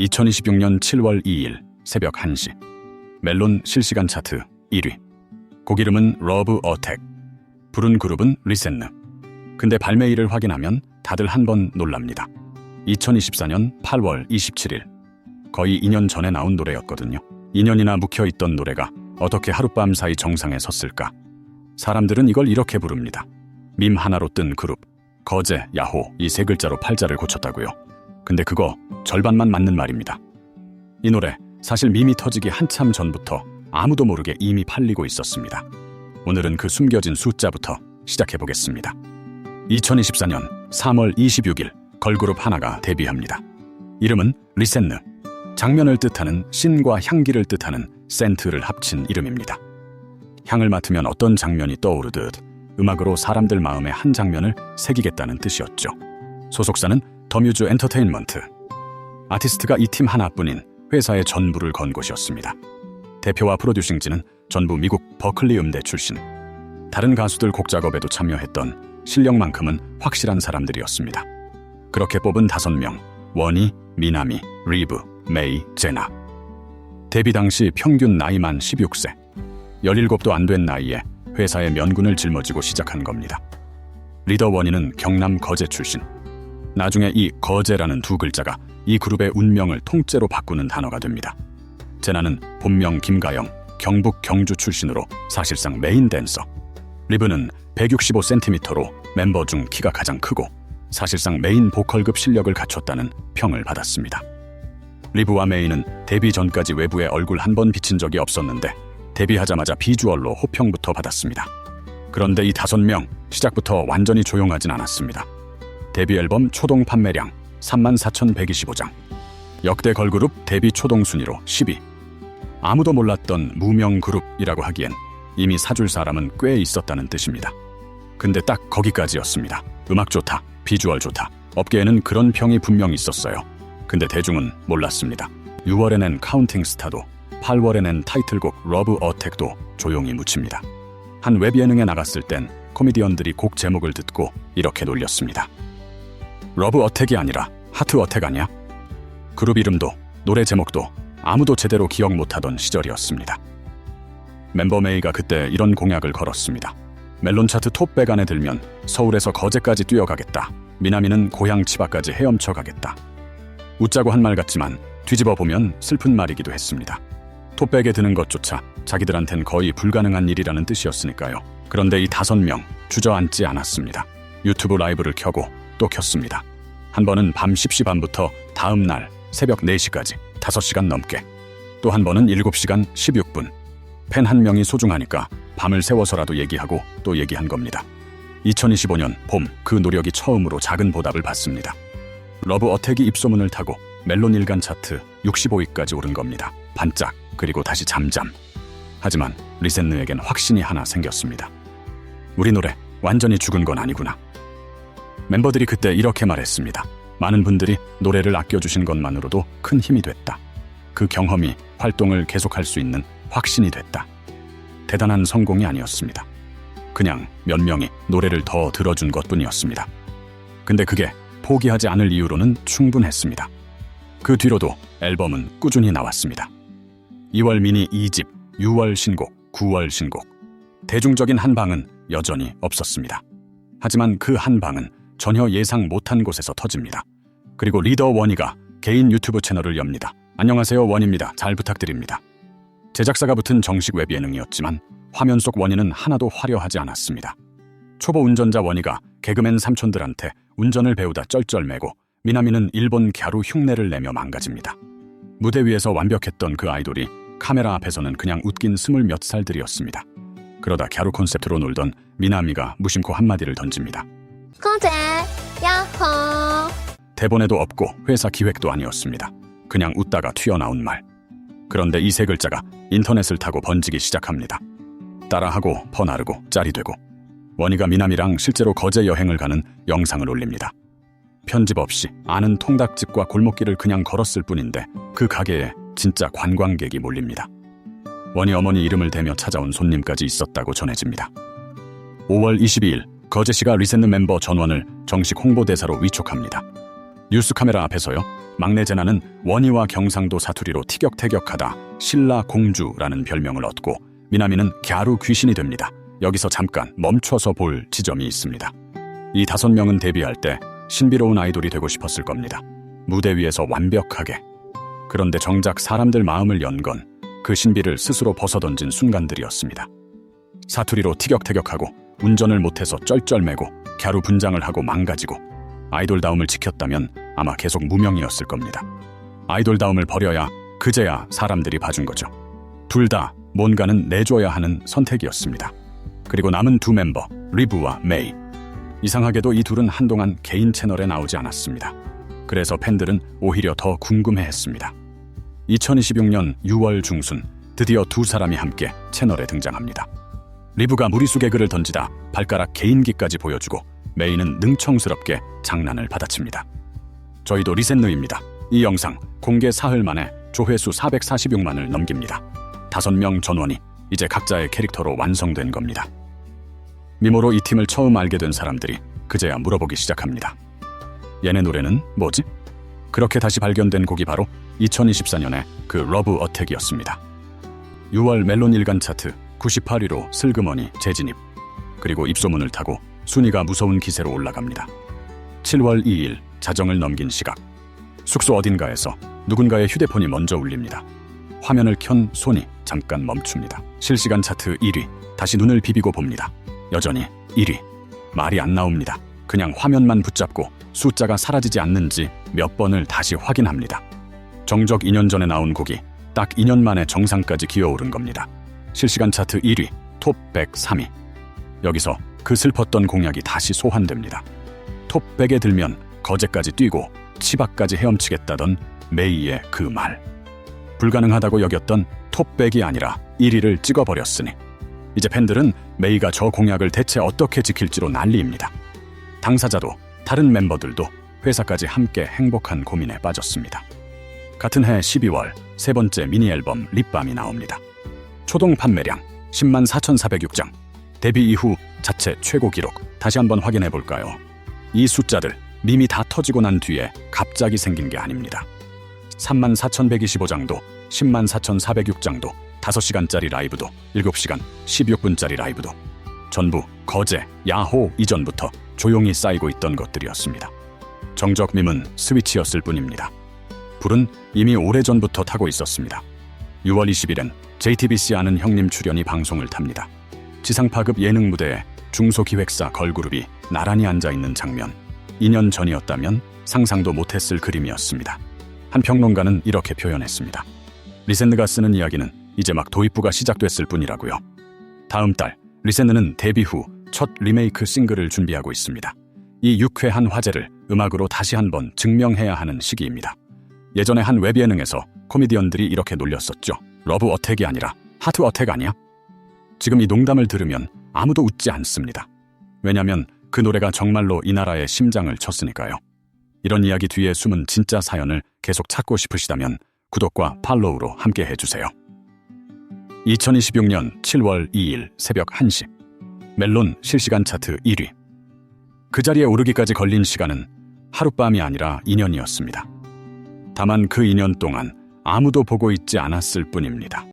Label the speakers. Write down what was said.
Speaker 1: 2026년 7월 2일 새벽 1시 멜론 실시간 차트 1위. 곡 이름은 러브 어택. 부른 그룹은 리센느. 근데 발매일을 확인하면 다들 한 번 놀랍니다. 2024년 8월 27일. 거의 2년 전에 나온 노래였거든요. 2년이나 묵혀있던 노래가 어떻게 하룻밤 사이 정상에 섰을까? 사람들은 이걸 이렇게 부릅니다. 밈 하나로 뜬 그룹. 거제, 야호 이 세 글자로 팔자를 고쳤다고요. 근데 그거 절반만 맞는 말입니다. 이 노래 사실 밈이 터지기 한참 전부터 아무도 모르게 이미 팔리고 있었습니다. 오늘은 그 숨겨진 숫자부터 시작해보겠습니다. 2024년 3월 26일 걸그룹 하나가 데뷔합니다. 이름은 리센느. 장면을 뜻하는 신과 향기를 뜻하는 센트를 합친 이름입니다. 향을 맡으면 어떤 장면이 떠오르듯 음악으로 사람들 마음에 한 장면을 새기겠다는 뜻이었죠. 소속사는 더뮤즈 엔터테인먼트. 아티스트가 이 팀 하나뿐인 회사의 전부를 건 곳이었습니다. 대표와 프로듀싱진은 전부 미국 버클리 음대 출신. 다른 가수들 곡 작업에도 참여했던 실력만큼은 확실한 사람들이었습니다. 그렇게 뽑은 5명, 원희, 미나미, 리브, 메이, 제나. 데뷔 당시 평균 나이만 16세. 17도 안 된 나이에 회사의 면군을 짊어지고 시작한 겁니다. 리더 원희는 경남 거제 출신. 나중에 이 거제라는 두 글자가 이 그룹의 운명을 통째로 바꾸는 단어가 됩니다. 제나는 본명 김가영, 경북 경주 출신으로 사실상 메인 댄서. 리브는 165cm로 멤버 중 키가 가장 크고 사실상 메인 보컬급 실력을 갖췄다는 평을 받았습니다. 리브와 메이는 데뷔 전까지 외부에 얼굴 한 번 비친 적이 없었는데 데뷔하자마자 비주얼로 호평부터 받았습니다. 그런데 이 5명 시작부터 완전히 조용하진 않았습니다. 데뷔 앨범 초동 판매량 34,125장. 역대 걸그룹 데뷔 초동 순위로 10위. 아무도 몰랐던 무명 그룹이라고 하기엔 이미 사줄 사람은 꽤 있었다는 뜻입니다. 근데 딱 거기까지였습니다. 음악 좋다, 비주얼 좋다. 업계에는 그런 평이 분명 있었어요. 근데 대중은 몰랐습니다. 6월에 낸 카운팅 스타도 8월에 낸 타이틀곡 러브 어택도 조용히 묻힙니다. 한 웹 예능에 나갔을 땐 코미디언들이 곡 제목을 듣고 이렇게 놀렸습니다. 러브 어택이 아니라 하트 어택 아니야? 그룹 이름도 노래 제목도 아무도 제대로 기억 못하던 시절이었습니다. 멤버 메이가 그때 이런 공약을 걸었습니다. 멜론 차트 톱 100 안에 들면 서울에서 거제까지 뛰어가겠다. 미나미는 고향 치바까지 헤엄쳐 가겠다. 웃자고 한 말 같지만 뒤집어 보면 슬픈 말이기도 했습니다. 톱 100에 드는 것조차 자기들한텐 거의 불가능한 일이라는 뜻이었으니까요. 그런데 이 5명 주저앉지 않았습니다. 유튜브 라이브를 켜고 또 켰습니다. 한 번은 밤 10시 반부터 다음 날 새벽 4시까지 5시간 넘게. 또 한 번은 7시간 16분. 팬 한 명이 소중하니까 밤을 새워서라도 얘기하고 또 얘기한 겁니다. 2025년 봄 그 노력이 처음으로 작은 보답을 받습니다. 러브 어택이 입소문을 타고 멜론 일간 차트 65위까지 오른 겁니다. 반짝 그리고 다시 잠잠. 하지만 리센느에겐 확신이 하나 생겼습니다. 우리 노래 완전히 죽은 건 아니구나. 멤버들이 그때 이렇게 말했습니다. 많은 분들이 노래를 아껴주신 것만으로도 큰 힘이 됐다. 그 경험이 활동을 계속할 수 있는 확신이 됐다. 대단한 성공이 아니었습니다. 그냥 몇 명이 노래를 더 들어준 것뿐이었습니다. 근데 그게 포기하지 않을 이유로는 충분했습니다. 그 뒤로도 앨범은 꾸준히 나왔습니다. 2월 미니 2집, 6월 신곡, 9월 신곡. 대중적인 한 방은 여전히 없었습니다. 하지만 그 한 방은 전혀 예상 못한 곳에서 터집니다. 그리고 리더 원희가 개인 유튜브 채널을 엽니다. 안녕하세요, 원희입니다. 잘 부탁드립니다. 제작사가 붙은 정식 웹 예능이었지만 화면 속 원희는 하나도 화려하지 않았습니다. 초보 운전자 원희가 개그맨 삼촌들한테 운전을 배우다 쩔쩔매고 미나미는 일본 갸루 흉내를 내며 망가집니다. 무대 위에서 완벽했던 그 아이돌이 카메라 앞에서는 그냥 웃긴 20몇 살들이었습니다. 그러다 갸루 콘셉트로 놀던 미나미가 무심코 한마디를 던집니다.
Speaker 2: 거제, 야호.
Speaker 1: 대본에도 없고 회사 기획도 아니었습니다. 그냥 웃다가 튀어나온 말. 그런데 이 세 글자가 인터넷을 타고 번지기 시작합니다. 따라하고 퍼나르고 짤이 되고 원희가 미나미랑 실제로 거제 여행을 가는 영상을 올립니다. 편집 없이 아는 통닭집과 골목길을 그냥 걸었을 뿐인데 그 가게에 진짜 관광객이 몰립니다. 원희 어머니 이름을 대며 찾아온 손님까지 있었다고 전해집니다. 5월 22일 거제시가 리센느 멤버 전원을 정식 홍보대사로 위촉합니다. 뉴스 카메라 앞에서요. 막내 제나는 원희와 경상도 사투리로 티격태격하다 신라 공주라는 별명을 얻고 미나미는 갸루 귀신이 됩니다. 여기서 잠깐 멈춰서 볼 지점이 있습니다. 이 5명은 데뷔할 때 신비로운 아이돌이 되고 싶었을 겁니다. 무대 위에서 완벽하게. 그런데 정작 사람들 마음을 연 건 그 신비를 스스로 벗어던진 순간들이었습니다. 사투리로 티격태격하고 운전을 못해서 쩔쩔매고 갸루 분장을 하고 망가지고 아이돌다움을 지켰다면 아마 계속 무명이었을 겁니다. 아이돌다움을 버려야 그제야 사람들이 봐준 거죠. 둘 다 뭔가는 내줘야 하는 선택이었습니다. 그리고 남은 2 멤버 리브와 메이. 이상하게도 이 둘은 한동안 개인 채널에 나오지 않았습니다. 그래서 팬들은 오히려 더 궁금해했습니다. 2026년 6월 중순 드디어 2 사람이 함께 채널에 등장합니다. 리브가 무리수 개그를 던지다 발가락 개인기까지 보여주고 메이는 능청스럽게 장난을 받아칩니다. 저희도 리센느입니다. 이 영상 공개 사흘 만에 조회수 446만을 넘깁니다. 5명 전원이 이제 각자의 캐릭터로 완성된 겁니다. 미모로 이 팀을 처음 알게 된 사람들이 그제야 물어보기 시작합니다. 얘네 노래는 뭐지? 그렇게 다시 발견된 곡이 바로 2024년의 그 러브 어택이었습니다. 6월 멜론 일간 차트 98위로 슬그머니 재진입. 그리고 입소문을 타고 순위가 무서운 기세로 올라갑니다. 7월 2일 자정을 넘긴 시각. 숙소 어딘가에서 누군가의 휴대폰이 먼저 울립니다. 화면을 켠 손이 잠깐 멈춥니다. 실시간 차트 1위. 다시 눈을 비비고 봅니다. 여전히 1위. 말이 안 나옵니다. 그냥 화면만 붙잡고 숫자가 사라지지 않는지 몇 번을 다시 확인합니다. 정적 2년 전에 나온 곡이 딱 2년 만에 정상까지 기어오른 겁니다. 실시간 차트 1위, 톱 100 3위. 여기서 그 슬펐던 공약이 다시 소환됩니다. 톱 100에 들면 거제까지 뛰고 치박까지 헤엄치겠다던 메이의 그 말. 불가능하다고 여겼던 톱 100이 아니라 1위를 찍어버렸으니 이제 팬들은 메이가 저 공약을 대체 어떻게 지킬지로 난리입니다. 당사자도 다른 멤버들도 회사까지 함께 행복한 고민에 빠졌습니다. 같은 해 12월 3번째 미니 앨범 립밤이 나옵니다. 초동 판매량 10만 4,406장. 데뷔 이후 자체 최고 기록. 다시 한번 확인해 볼까요? 이 숫자들 밈이 다 터지고 난 뒤에 갑자기 생긴 게 아닙니다. 3만 4,125장도 10만 4,406장도 5시간짜리 라이브도 7시간 16분짜리 라이브도 전부 거제, 야호 이전부터 조용히 쌓이고 있던 것들이었습니다. 정적 밈은 스위치였을 뿐입니다. 불은 이미 오래전부터 타고 있었습니다. 6월 20일엔 JTBC 아는 형님 출연이 방송을 탑니다. 지상파급 예능 무대에 중소기획사 걸그룹이 나란히 앉아있는 장면. 2년 전이었다면 상상도 못했을 그림이었습니다. 한 평론가는 이렇게 표현했습니다. 리센느가 쓰는 이야기는 이제 막 도입부가 시작됐을 뿐이라고요. 다음 달 리센느는 데뷔 후 첫 리메이크 싱글을 준비하고 있습니다. 이 유쾌한 화제를 음악으로 다시 한번 증명해야 하는 시기입니다. 예전에 한 웹 예능에서 코미디언들이 이렇게 놀렸었죠. 러브 어택이 아니라 하트 어택 아니야? 지금 이 농담을 들으면 아무도 웃지 않습니다. 왜냐면 그 노래가 정말로 이 나라의 심장을 쳤으니까요. 이런 이야기 뒤에 숨은 진짜 사연을 계속 찾고 싶으시다면 구독과 팔로우로 함께 해주세요. 2026년 7월 2일 새벽 1시 멜론 실시간 차트 1위. 그 자리에 오르기까지 걸린 시간은 하룻밤이 아니라 2년이었습니다. 다만 그 2년 동안 아무도 보고 있지 않았을 뿐입니다.